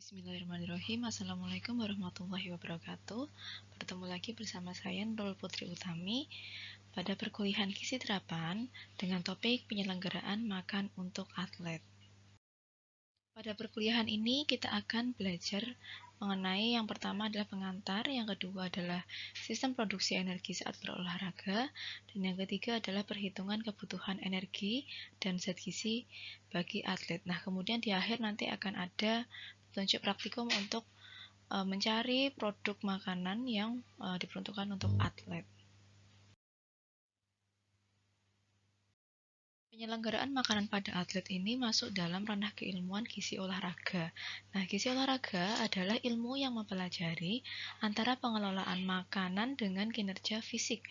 Bismillahirrahmanirrahim. Assalamualaikum warahmatullahi wabarakatuh. Bertemu lagi bersama saya Nurul Putri Utami pada perkuliahan Gizi Terapan dengan topik penyelenggaraan makan untuk atlet. Pada perkuliahan ini kita akan belajar mengenai yang pertama adalah pengantar, yang kedua adalah sistem produksi energi saat berolahraga, dan yang ketiga adalah perhitungan kebutuhan energi dan zat gizi bagi atlet. Nah, kemudian di akhir nanti akan ada petunjuk praktikum untuk mencari produk makanan yang diperuntukkan untuk atlet. Penyelenggaraan makanan pada atlet ini masuk dalam ranah keilmuan gizi olahraga. Nah, gizi olahraga adalah ilmu yang mempelajari antara pengelolaan makanan dengan kinerja fisik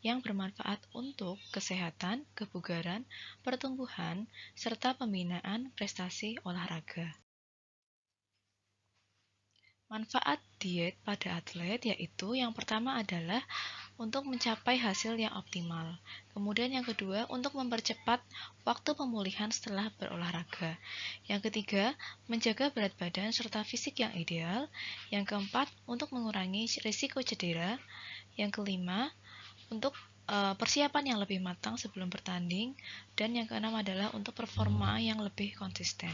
yang bermanfaat untuk kesehatan, kebugaran, pertumbuhan, serta pembinaan prestasi olahraga. Manfaat diet pada atlet yaitu yang pertama adalah untuk mencapai hasil yang optimal. Kemudian yang kedua, untuk mempercepat waktu pemulihan setelah berolahraga. Yang ketiga, menjaga berat badan serta fisik yang ideal. Yang keempat, untuk mengurangi risiko cedera. Yang kelima, untuk persiapan yang lebih matang sebelum bertanding. Dan yang keenam adalah untuk performa yang lebih konsisten.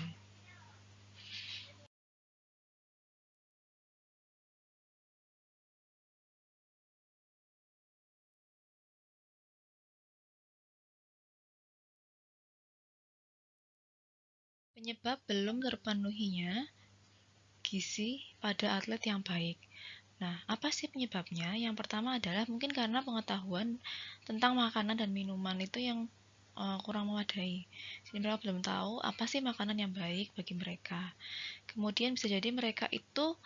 Penyebab belum terpenuhinya gizi pada atlet yang baik. Nah, apa sih penyebabnya? Yang pertama adalah mungkin karena pengetahuan tentang makanan dan minuman itu yang kurang memadai. Jadi mereka belum tahu apa sih makanan yang baik bagi mereka. Kemudian bisa jadi mereka itu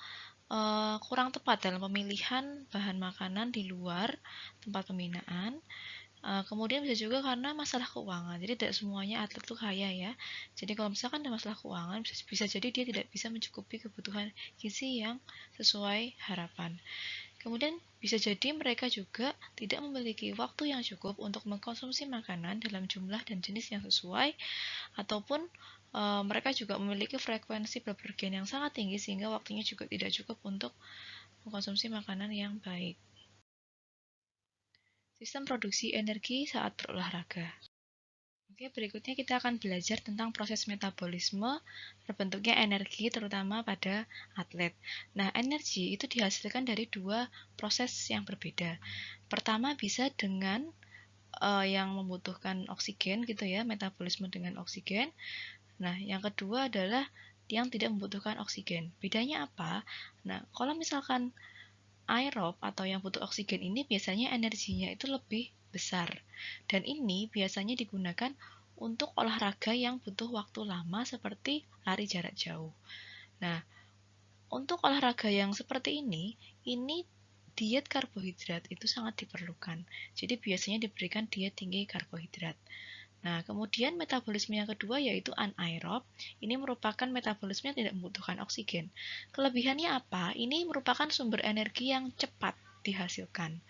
kurang tepat dalam pemilihan bahan makanan di luar tempat pembinaan. Kemudian bisa juga karena masalah keuangan. Jadi tidak semuanya atlet itu kaya ya. Jadi kalau misalkan ada masalah keuangan, bisa jadi dia tidak bisa mencukupi kebutuhan gizi yang sesuai harapan. Kemudian bisa jadi mereka juga tidak memiliki waktu yang cukup untuk mengkonsumsi makanan dalam jumlah dan jenis yang sesuai, ataupun mereka juga memiliki frekuensi bepergian yang sangat tinggi sehingga waktunya juga tidak cukup untuk mengkonsumsi makanan yang baik. Sistem produksi energi saat berolahraga. Oke, berikutnya kita akan belajar tentang proses metabolisme terbentuknya energi terutama pada atlet. Nah, energi itu dihasilkan dari dua proses yang berbeda. Pertama bisa dengan yang membutuhkan oksigen gitu ya, metabolisme dengan oksigen. Nah, yang kedua adalah yang tidak membutuhkan oksigen. Bedanya apa? Nah, kalau misalkan aerob atau yang butuh oksigen ini biasanya energinya itu lebih besar. Dan ini biasanya digunakan untuk olahraga yang butuh waktu lama seperti lari jarak jauh. Nah, untuk olahraga yang seperti ini diet karbohidrat itu sangat diperlukan. Jadi biasanya diberikan diet tinggi karbohidrat. Nah, kemudian metabolisme yang kedua yaitu anaerob. Ini merupakan metabolisme yang tidak membutuhkan oksigen. Kelebihannya apa? Ini merupakan sumber energi yang cepat dihasilkan.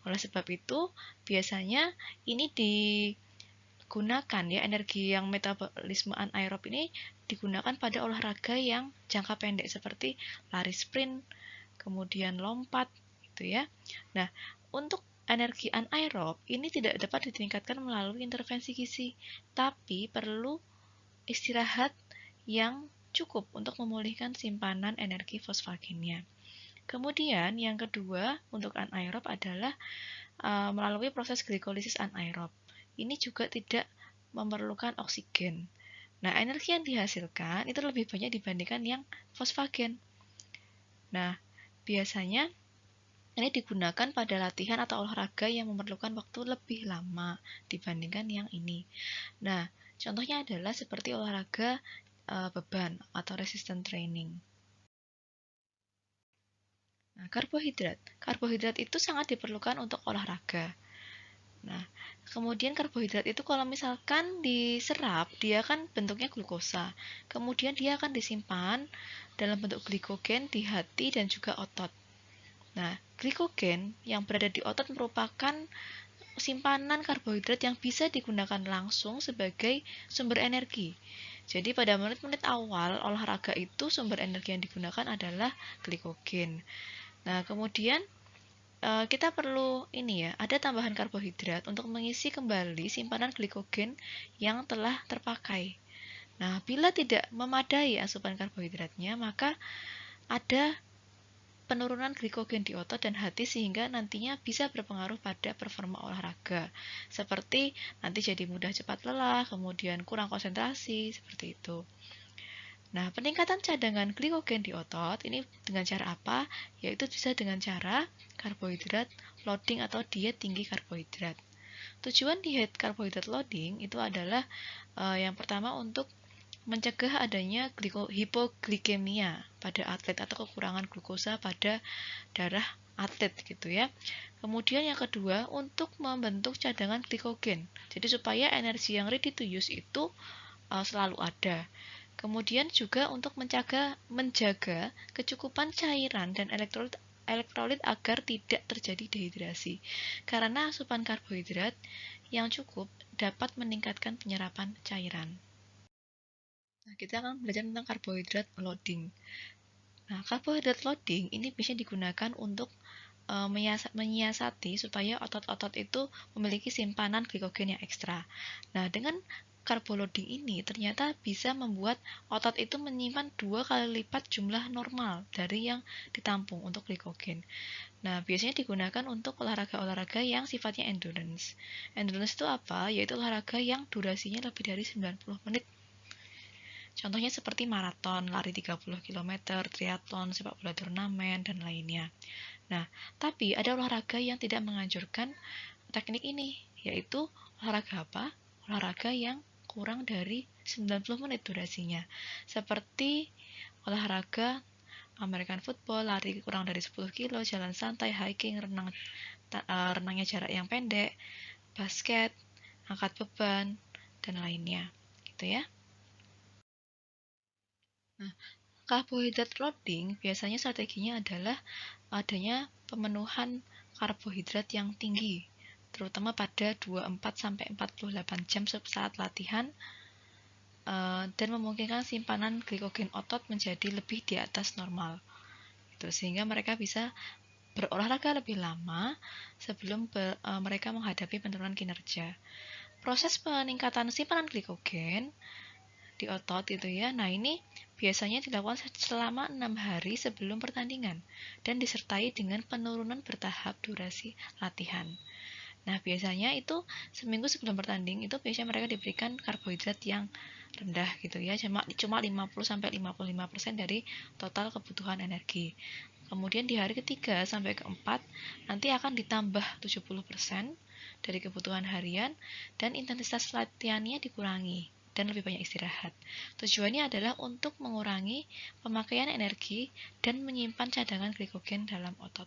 Oleh sebab itu, biasanya ini digunakan ya, energi yang metabolisme anaerob ini digunakan pada olahraga yang jangka pendek seperti lari sprint, kemudian lompat gitu ya. Nah, untuk energi anaerob ini tidak dapat ditingkatkan melalui intervensi gizi, tapi perlu istirahat yang cukup untuk memulihkan simpanan energi fosfagennya. Kemudian yang kedua untuk anaerob adalah melalui proses glikolisis anaerob. Ini juga tidak memerlukan oksigen. Nah, energi yang dihasilkan itu lebih banyak dibandingkan yang fosfagen. Nah, biasanya ini digunakan pada latihan atau olahraga yang memerlukan waktu lebih lama dibandingkan yang ini. Nah, contohnya adalah seperti olahraga beban atau resistance training. Nah, karbohidrat. Karbohidrat itu sangat diperlukan untuk olahraga. Nah, kemudian karbohidrat itu kalau misalkan diserap, dia kan bentuknya glukosa. Kemudian dia akan disimpan dalam bentuk glikogen di hati dan juga otot. Nah, glikogen yang berada di otot merupakan simpanan karbohidrat yang bisa digunakan langsung sebagai sumber energi. Jadi pada menit-menit awal olahraga itu sumber energi yang digunakan adalah glikogen. Nah, kemudian kita perlu ini ya, ada tambahan karbohidrat untuk mengisi kembali simpanan glikogen yang telah terpakai. Nah, bila tidak memadai asupan karbohidratnya, maka ada penurunan glikogen di otot dan hati sehingga nantinya bisa berpengaruh pada performa olahraga. Seperti nanti jadi mudah cepat lelah, kemudian kurang konsentrasi, seperti itu. Nah, peningkatan cadangan glikogen di otot ini dengan cara apa? Yaitu bisa dengan cara karbohidrat loading atau diet tinggi karbohidrat. Tujuan diet karbohidrat loading itu adalah yang pertama untuk mencegah adanya hipoglikemia pada atlet atau kekurangan glukosa pada darah atlet gitu ya. Kemudian yang kedua untuk membentuk cadangan glikogen. Jadi supaya energi yang ready to use itu selalu ada. Kemudian juga untuk menjaga kecukupan cairan dan elektrolit agar tidak terjadi dehidrasi. Karena asupan karbohidrat yang cukup dapat meningkatkan penyerapan cairan. Nah, kita akan belajar tentang karbohidrat loading. Nah, karbohidrat loading ini bisa digunakan untuk menyiasati supaya otot-otot itu memiliki simpanan glikogen yang ekstra. Nah, dengan karbo loading ini ternyata bisa membuat otot itu menyimpan 2 kali lipat jumlah normal dari yang ditampung untuk glikogen. Nah, biasanya digunakan untuk olahraga-olahraga yang sifatnya endurance. Endurance itu apa? Yaitu olahraga yang durasinya lebih dari 90 menit. Contohnya seperti maraton, lari 30 km, triathlon, sepak bola turnamen, dan lainnya. Nah, tapi ada olahraga yang tidak menganjurkan teknik ini, yaitu olahraga apa? Olahraga yang kurang dari 90 menit durasinya. Seperti olahraga American football, lari kurang dari 10 kilo, jalan santai, hiking, renangnya jarak yang pendek, basket, angkat beban, dan lainnya. Gitu ya. Nah, karbohidrat loading biasanya strateginya adalah adanya pemenuhan karbohidrat yang tinggi, terutama pada 24-48 jam saat latihan dan memungkinkan simpanan glikogen otot menjadi lebih di atas normal. Sehingga mereka bisa berolahraga lebih lama sebelum mereka menghadapi penurunan kinerja. Proses peningkatan simpanan glikogen di otot itu ya. Nah, ini biasanya dilakukan selama 6 hari sebelum pertandingan dan disertai dengan penurunan bertahap durasi latihan. Nah, biasanya itu seminggu sebelum bertanding itu biasanya mereka diberikan karbohidrat yang rendah gitu ya, cuma 50-55% dari total kebutuhan energi. Kemudian di hari ketiga sampai keempat nanti akan ditambah 70% dari kebutuhan harian dan intensitas latihannya dikurangi dan lebih banyak istirahat. Tujuannya adalah untuk mengurangi pemakaian energi dan menyimpan cadangan glikogen dalam otot.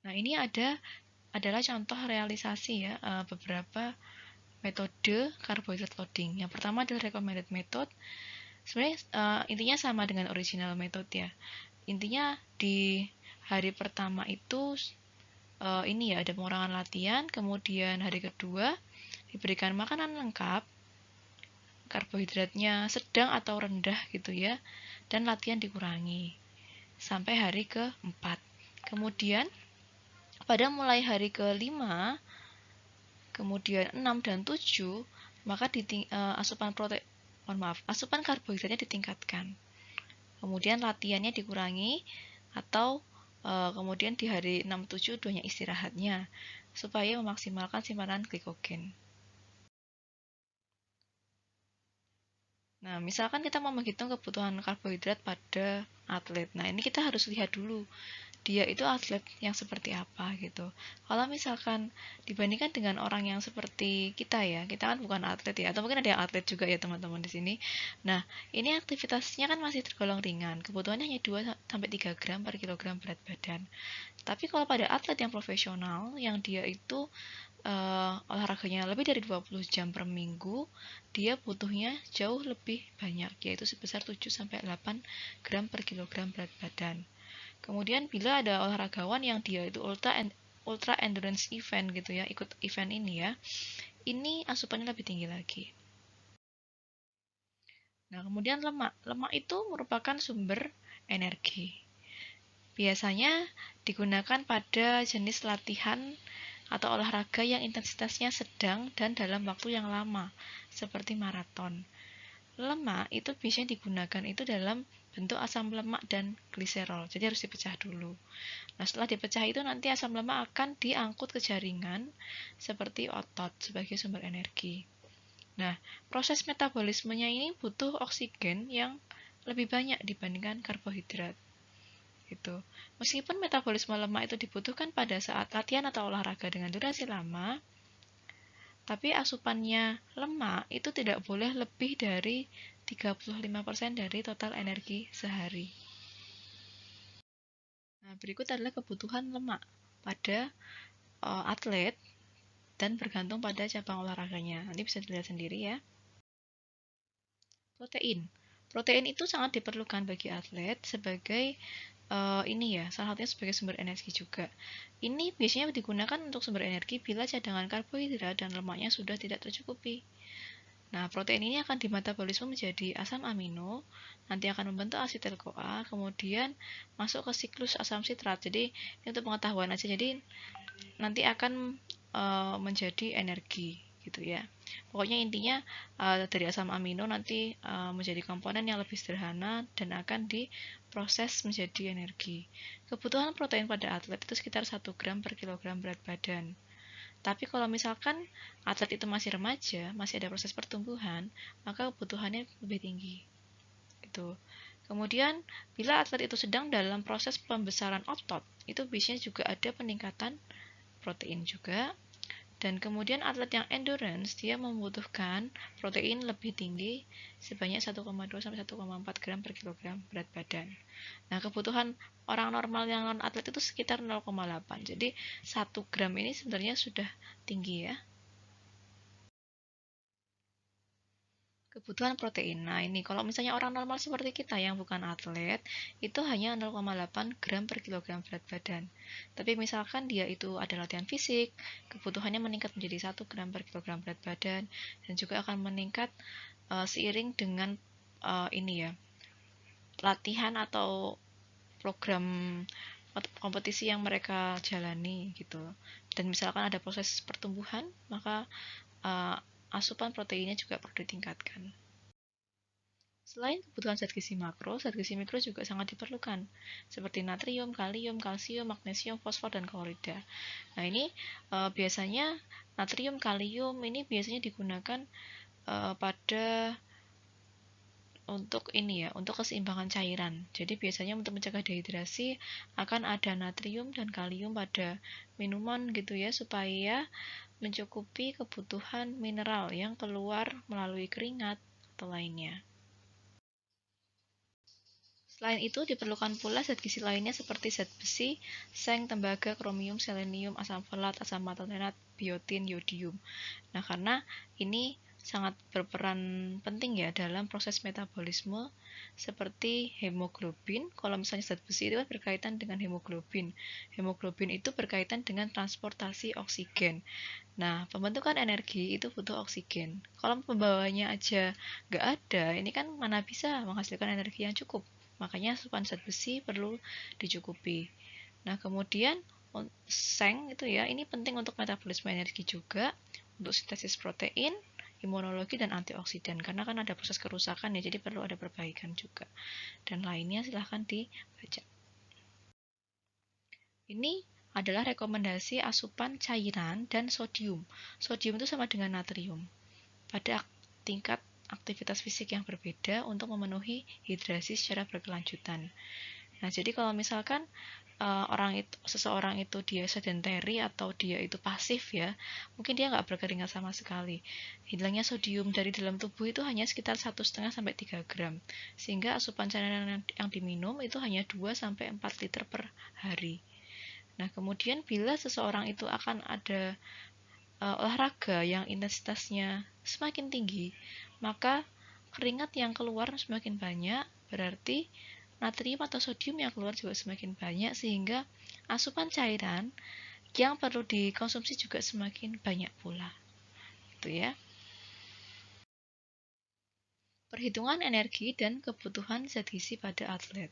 Nah, ini adalah contoh realisasi ya beberapa metode karbohidrat loading. Yang pertama adalah recommended method. Sebenarnya intinya sama dengan original method ya. Intinya di hari pertama itu ini ya ada pengurangan latihan, kemudian hari kedua diberikan makanan lengkap, karbohidratnya sedang atau rendah gitu ya, dan latihan dikurangi sampai hari keempat. Kemudian pada mulai hari ke-5, kemudian 6 dan 7, maka asupan karbohidratnya ditingkatkan. Kemudian latihannya dikurangi atau kemudian di hari 6-7 banyak istirahatnya supaya memaksimalkan simpanan glikogen. Nah, misalkan kita mau menghitung kebutuhan karbohidrat pada atlet. Nah, ini kita harus lihat dulu dia itu atlet yang seperti apa gitu. Kalau misalkan dibandingkan dengan orang yang seperti kita ya, kita kan bukan atlet ya, atau mungkin ada yang atlet juga ya teman-teman di sini. Nah, ini aktivitasnya kan masih tergolong ringan. Kebutuhannya hanya 2-3 gram per kilogram berat badan. Tapi kalau pada atlet yang profesional, yang dia itu olahraganya lebih dari 20 jam per minggu, dia butuhnya jauh lebih banyak, yaitu sebesar 7-8 gram per kilogram berat badan. Kemudian bila ada olahragawan yang dia itu ultra endurance event gitu ya, ikut event ini ya, ini asupannya lebih tinggi lagi. Nah, kemudian lemak. Lemak itu merupakan sumber energi. Biasanya digunakan pada jenis latihan atau olahraga yang intensitasnya sedang dan dalam waktu yang lama, seperti maraton. Lemak itu biasanya digunakan itu dalam bentuk asam lemak dan gliserol, jadi harus dipecah dulu. Nah, setelah dipecah itu nanti asam lemak akan diangkut ke jaringan seperti otot sebagai sumber energi. Nah, proses metabolismenya ini butuh oksigen yang lebih banyak dibandingkan karbohidrat. Gitu. Meskipun metabolisme lemak itu dibutuhkan pada saat latihan atau olahraga dengan durasi lama, tapi asupannya lemak itu tidak boleh lebih dari 35% dari total energi sehari. Nah, berikut adalah kebutuhan lemak pada atlet dan bergantung pada cabang olahraganya. Nanti bisa dilihat sendiri ya. Protein. Protein itu sangat diperlukan bagi atlet sebagai salah satunya sebagai sumber energi juga. Ini biasanya digunakan untuk sumber energi bila cadangan karbohidrat dan lemaknya sudah tidak tercukupi. Nah, protein ini akan dimetabolisme menjadi asam amino, nanti akan membentuk asetil CoA, kemudian masuk ke siklus asam sitrat. Jadi, ini untuk pengetahuan aja. Jadi, nanti akan menjadi energi gitu ya. Pokoknya intinya dari asam amino nanti menjadi komponen yang lebih sederhana dan akan diproses menjadi energi. Kebutuhan protein pada atlet itu sekitar 1 gram per kilogram berat badan. Tapi kalau misalkan atlet itu masih remaja, masih ada proses pertumbuhan, maka kebutuhannya lebih tinggi. Gitu. Kemudian, bila atlet itu sedang dalam proses pembesaran otot, itu biasanya juga ada peningkatan protein juga. Dan kemudian atlet yang endurance, dia membutuhkan protein lebih tinggi sebanyak 1,2 sampai 1,4 gram per kilogram berat badan. Nah, kebutuhan orang normal yang non atlet itu sekitar 0,8. Jadi 1 gram ini sebenarnya sudah tinggi ya. Kebutuhan protein. Nah, ini kalau misalnya orang normal seperti kita yang bukan atlet, itu hanya 0,8 gram per kilogram berat badan. Tapi misalkan dia itu ada latihan fisik, kebutuhannya meningkat menjadi 1 gram per kilogram berat badan, dan juga akan meningkat seiring dengan latihan atau program kompetisi yang mereka jalani gitu. Dan misalkan ada proses pertumbuhan, maka asupan proteinnya juga perlu ditingkatkan. Selain kebutuhan zat gizi makro, zat gizi mikro juga sangat diperlukan, seperti natrium, kalium, kalsium, magnesium, fosfor, dan klorida. Nah, ini biasanya natrium, kalium ini biasanya digunakan pada untuk keseimbangan cairan. Jadi biasanya untuk mencegah dehidrasi akan ada natrium dan kalium pada minuman gitu ya, supaya mencukupi kebutuhan mineral yang keluar melalui keringat atau lainnya. Selain itu, diperlukan pula zat gizi lainnya seperti zat besi, seng, tembaga, kromium, selenium, asam folat, asam maltonat, biotin, yodium. Nah, karena ini sangat berperan penting ya dalam proses metabolisme seperti hemoglobin. Kalau misalnya zat besi itu berkaitan dengan hemoglobin. Hemoglobin itu berkaitan dengan transportasi oksigen. Nah, pembentukan energi itu butuh oksigen. Kalau pembawanya aja nggak ada, ini kan mana bisa menghasilkan energi yang cukup. Makanya asupan zat besi perlu dicukupi. Nah, kemudian seng itu ya, ini penting untuk metabolisme energi juga, untuk sintesis protein, imunologi, dan antioksidan. Karena kan ada proses kerusakan ya, jadi perlu ada perbaikan juga. Dan lainnya silahkan dibaca. Ini adalah rekomendasi asupan cairan dan sodium. Sodium itu sama dengan natrium pada tingkat aktivitas fisik yang berbeda untuk memenuhi hidrasi secara berkelanjutan. Nah, jadi kalau misalkan seseorang itu dia sedentary atau dia itu pasif ya, mungkin dia nggak berkeringat sama sekali. Hilangnya sodium dari dalam tubuh itu hanya sekitar 1,5 sampai 3 gram. Sehingga asupan cairan yang diminum itu hanya 2 sampai 4 liter per hari. Nah, kemudian bila seseorang itu akan ada olahraga yang intensitasnya semakin tinggi, maka keringat yang keluar semakin banyak, berarti natrium atau sodium yang keluar juga semakin banyak, sehingga asupan cairan yang perlu dikonsumsi juga semakin banyak pula. gitu ya. Perhitungan energi dan kebutuhan zat gizi pada atlet.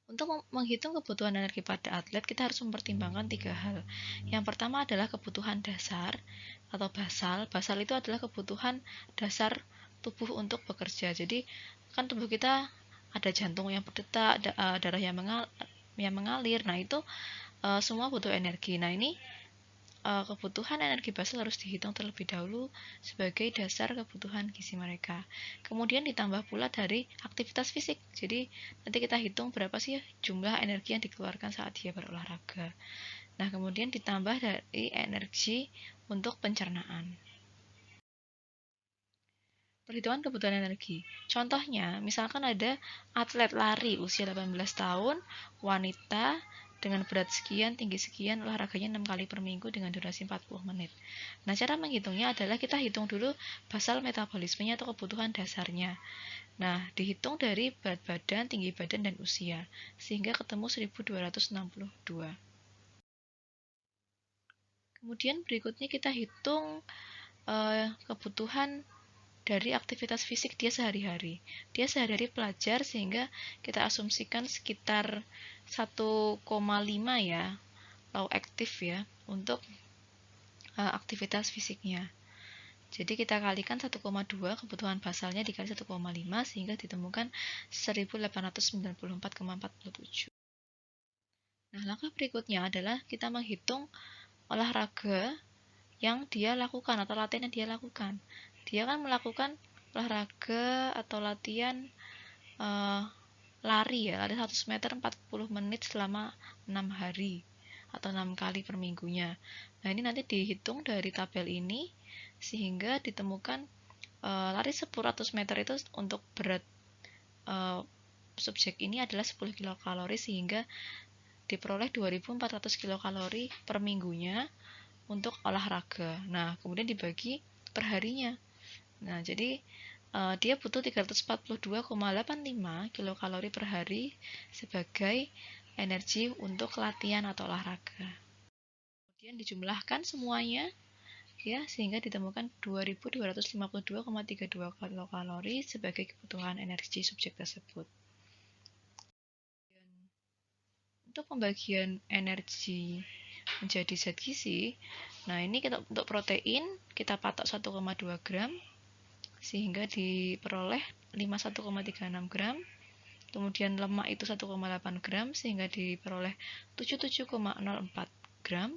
Untuk menghitung kebutuhan energi pada atlet, kita harus mempertimbangkan 3 hal. Yang pertama adalah kebutuhan dasar atau basal. Basal itu adalah kebutuhan dasar tubuh untuk bekerja. Jadi, kan tubuh kita ada jantung yang berdetak, darah yang mengalir. Nah, itu semua butuh energi. Nah, ini kebutuhan energi basal harus dihitung terlebih dahulu sebagai dasar kebutuhan gizi mereka. Kemudian ditambah pula dari aktivitas fisik. Jadi nanti kita hitung berapa sih jumlah energi yang dikeluarkan saat dia berolahraga. Nah, kemudian ditambah dari energi untuk pencernaan. Perhitungan kebutuhan energi. Contohnya, misalkan ada atlet lari usia 18 tahun, wanita dengan berat sekian, tinggi sekian, olahraganya 6 kali per minggu dengan durasi 40 menit. Nah, cara menghitungnya adalah kita hitung dulu basal metabolismenya atau kebutuhan dasarnya. Nah, dihitung dari berat badan, tinggi badan, dan usia, sehingga ketemu 1262. Kemudian berikutnya kita hitung kebutuhan dari aktivitas fisik dia sehari-hari. Dia sehari-hari pelajar sehingga kita asumsikan sekitar 1,5 ya, low aktif ya, untuk aktivitas fisiknya. Jadi kita kalikan 1,2 kebutuhan basalnya dikali 1,5 sehingga ditemukan 1894,47. Nah, langkah berikutnya adalah kita menghitung olahraga yang dia lakukan atau latihan yang dia lakukan. Dia kan melakukan olahraga atau latihan lari ya, lari 100 meter 40 menit selama 6 hari atau 6 kali per minggunya. Nah, ini nanti dihitung dari tabel ini sehingga ditemukan lari 100 meter itu untuk berat subjek ini adalah 10 kilokalori sehingga diperoleh 2400 kilokalori per minggunya untuk olahraga. Nah, kemudian dibagi per harinya. Nah, jadi dia butuh 342,85 kilokalori per hari sebagai energi untuk latihan atau olahraga. Kemudian dijumlahkan semuanya ya sehingga ditemukan 2252,32 kilokalori sebagai kebutuhan energi subjek tersebut. Untuk pembagian energi menjadi zat gizi, nah ini kita untuk protein kita patok 1,2 gram sehingga diperoleh 51,36 gram. Kemudian lemak itu 1,8 gram sehingga diperoleh 77,04 gram.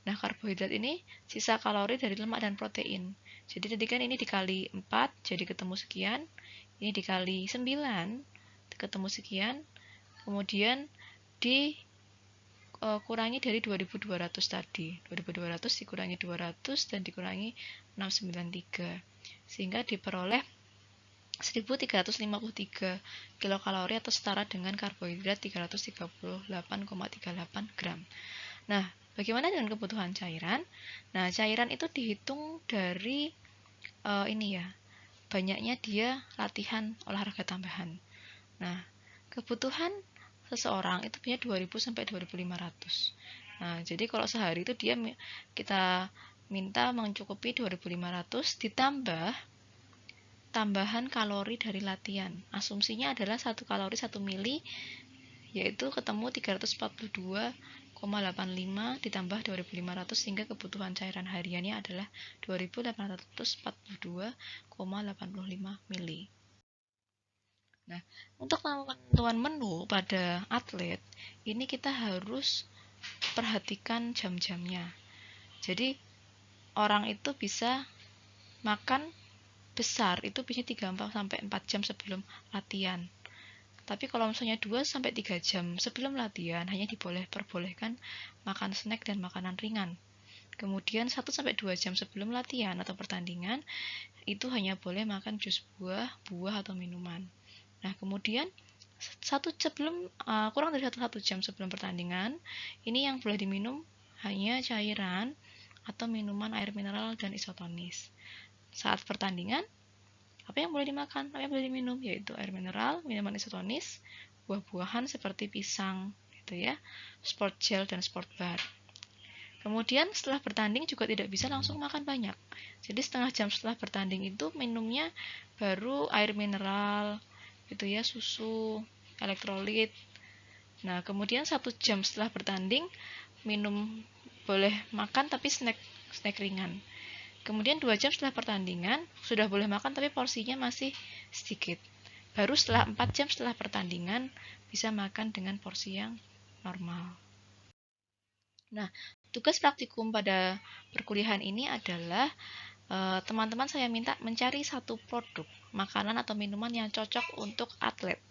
Nah, karbohidrat ini sisa kalori dari lemak dan protein. Jadi tadi kan ini dikali 4 jadi ketemu sekian, ini dikali 9 ketemu sekian, kemudian dikurangi dari 2200 tadi. 2200 dikurangi 200 dan dikurangi 693 sehingga diperoleh 1353 kilokalori atau setara dengan karbohidrat 338,38 gram. Nah, bagaimana dengan kebutuhan cairan? Nah, cairan itu dihitung dari ini ya, banyaknya dia latihan olahraga tambahan. Nah, kebutuhan seseorang itu punya 2000 sampai 2500. Nah, jadi kalau sehari itu kita minta mencukupi 2500 ditambah tambahan kalori dari latihan. Asumsinya adalah 1 kalori 1 mili, yaitu ketemu 342,85 ditambah 2500 sehingga kebutuhan cairan hariannya adalah 2842,85 mili. Nah, untuk penentuan menu pada atlet, ini kita harus perhatikan jam-jamnya. Jadi, orang itu bisa makan besar itu bisa 3-4 jam sebelum latihan. Tapi kalau misalnya 2-3 jam sebelum latihan hanya diperbolehkan makan snack dan makanan ringan. Kemudian 1-2 jam sebelum latihan atau pertandingan itu hanya boleh makan jus buah atau minuman. Nah, kemudian kurang dari 1 jam sebelum pertandingan ini yang boleh diminum hanya cairan atau minuman air mineral dan isotonis. Saat pertandingan, apa yang boleh dimakan, apa yang boleh diminum, yaitu air mineral, minuman isotonis, buah-buahan seperti pisang, gitu ya, sport gel dan sport bar. Kemudian setelah bertanding juga tidak bisa langsung makan banyak. Jadi setengah jam setelah bertanding itu minumnya baru air mineral, gitu ya, susu, elektrolit. Nah, kemudian 1 jam setelah bertanding minum, boleh makan tapi snack ringan. Kemudian 2 jam setelah pertandingan sudah boleh makan tapi porsinya masih sedikit. Baru setelah 4 jam setelah pertandingan bisa makan dengan porsi yang normal. Nah, tugas praktikum pada perkuliahan ini adalah teman-teman saya minta mencari satu produk makanan atau minuman yang cocok untuk atlet.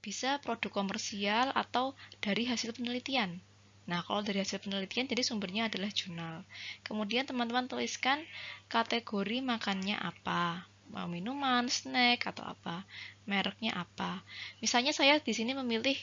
Bisa produk komersial atau dari hasil penelitian. Nah, kalau dari hasil penelitian, jadi sumbernya adalah jurnal. Kemudian teman-teman tuliskan kategori makannya apa, mau minuman, snack, atau apa, mereknya apa. Misalnya saya di sini memilih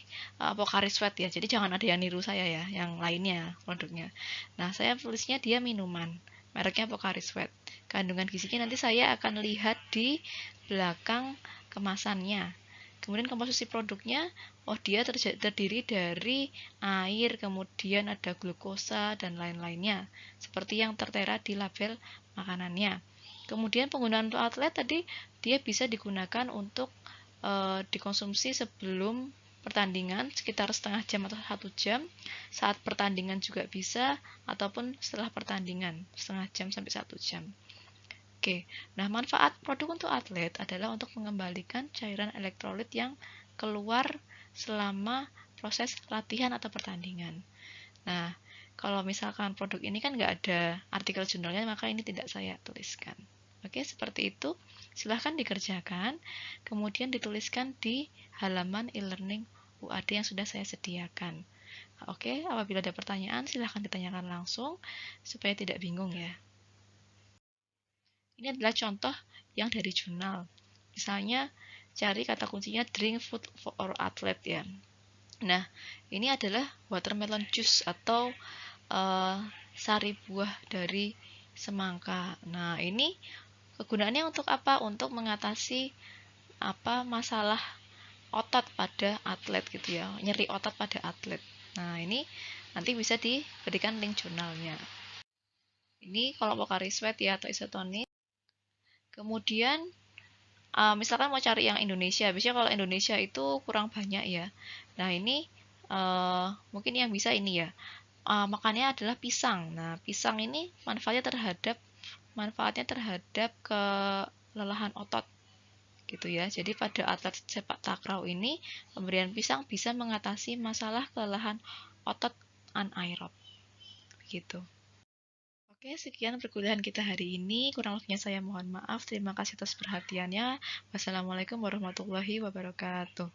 Pocari Sweat ya, jadi jangan ada yang niru saya ya, yang lainnya produknya. Nah, saya tulisnya dia minuman, mereknya Pocari Sweat. Kandungan gizinya nanti saya akan lihat di belakang kemasannya. Kemudian komposisi produknya, oh dia terdiri dari air, kemudian ada glukosa dan lain-lainnya, seperti yang tertera di label makanannya. Kemudian penggunaan untuk atlet tadi dia bisa digunakan untuk dikonsumsi sebelum pertandingan sekitar setengah jam atau 1 jam, saat pertandingan juga bisa, ataupun setelah pertandingan setengah jam sampai 1 jam. Oke, nah manfaat produk untuk atlet adalah untuk mengembalikan cairan elektrolit yang keluar selama proses latihan atau pertandingan. Nah, kalau misalkan produk ini kan nggak ada artikel jurnalnya, maka ini tidak saya tuliskan. Oke, seperti itu. Silahkan dikerjakan, kemudian dituliskan di halaman e-learning UAD yang sudah saya sediakan. Oke, apabila ada pertanyaan, silahkan ditanyakan langsung, supaya tidak bingung ya. Ini adalah contoh yang dari jurnal. Misalnya, cari kata kuncinya drink food for athlete ya. Nah, ini adalah watermelon juice atau sari buah dari semangka. Nah, ini kegunaannya untuk apa? Untuk mengatasi masalah otot pada atlet gitu ya, nyeri otot pada atlet. Nah, ini nanti bisa diberikan link jurnalnya. Ini kalau Pocari Sweat ya atau isotonik. Kemudian misalkan mau cari yang Indonesia, biasanya kalau Indonesia itu kurang banyak ya. Nah ini mungkin yang bisa ini ya, makannya adalah pisang. Nah pisang ini manfaatnya terhadap kelelahan otot gitu ya. Jadi pada atlet sepak takraw ini pemberian pisang bisa mengatasi masalah kelelahan otot anaerob gitu. Oke, sekian perkuliahan kita hari ini. Kurang lebihnya saya mohon maaf. Terima kasih atas perhatiannya. Wassalamualaikum warahmatullahi wabarakatuh.